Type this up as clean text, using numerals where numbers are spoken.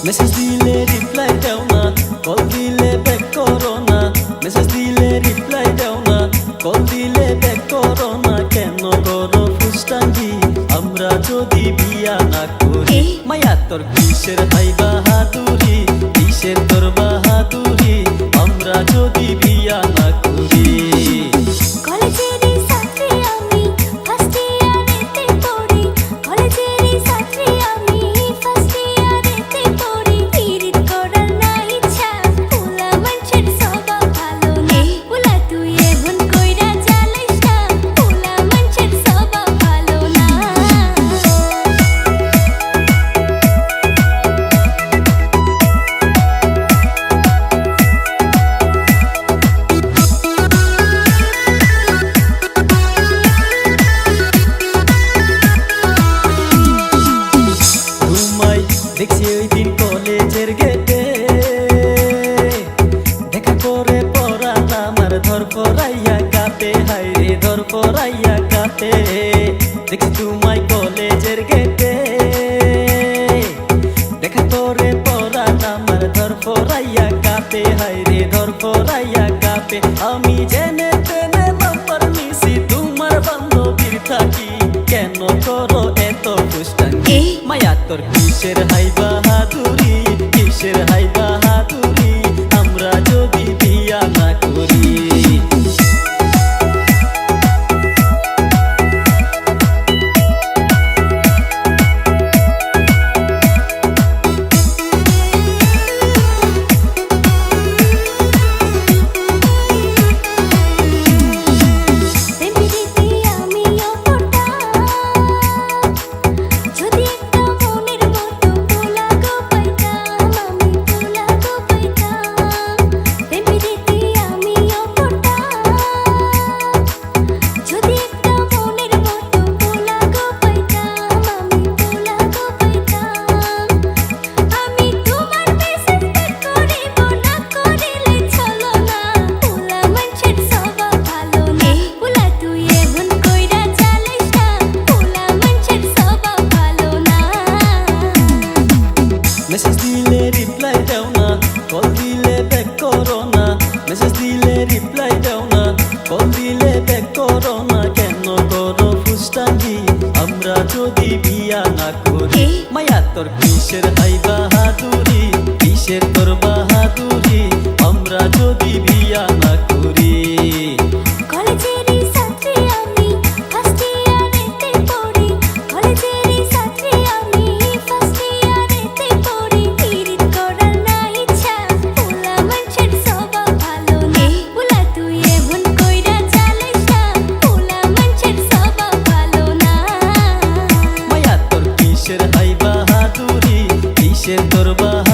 Message দিলে reply দাও না, কল দিলে ব্যাক করো না। মেসেজ দিলে রিপ্লাই দাও না, কল দিলে ব্যাক করো না। কেন করো ফুসটাঙ্গি আমরা যদি বিয়া না করি? মায়া তোর কিসের হাই বাহাদুরি, কিসের তোর বাহাদুরি আমরা যদি বিয়া না করি? দেখছি ওই দিন কলেজের গেটে, দেখা করে পড়ালাম আর ধর পড়াইয়া কাটে, হাই রে ধর পড়াইয়া কাটে। দেখছি তোমায় কলেজের গেটে, দেখা করে পড়ালাম আর ধর পড়াইয়া কাটে, হাই রে ধর পড়াইয়া কাটে। আমি জেনে তেনে নাম্বার নিছি তোমার বান্ধবীর থাকি, কেন করো এত ফুসটাঙ্গি? মায়া তোর কিসের হাই বাহাদুরি, কিসের হাই বাহাদুরি আমরা যদি বিয়া না করি? মেসেজ দিলে রিপ্লাই দাও না, কল দিলে ব্যাক করো না। মেসেজ দিলে রিপ্লাই দাও না, কল দিলে ব্যাক করো না। কেন করো ফুসটাঙ্গি আমরা যদি বিয়া না করি? মায়া তোর কিসের হাই বাহাদুরি, কিসের তোর বাহাদুরি আমরা যদি বিয়া না করি? কিসের হাই বাহাদুরি, কিসের তোর বাহাদুরি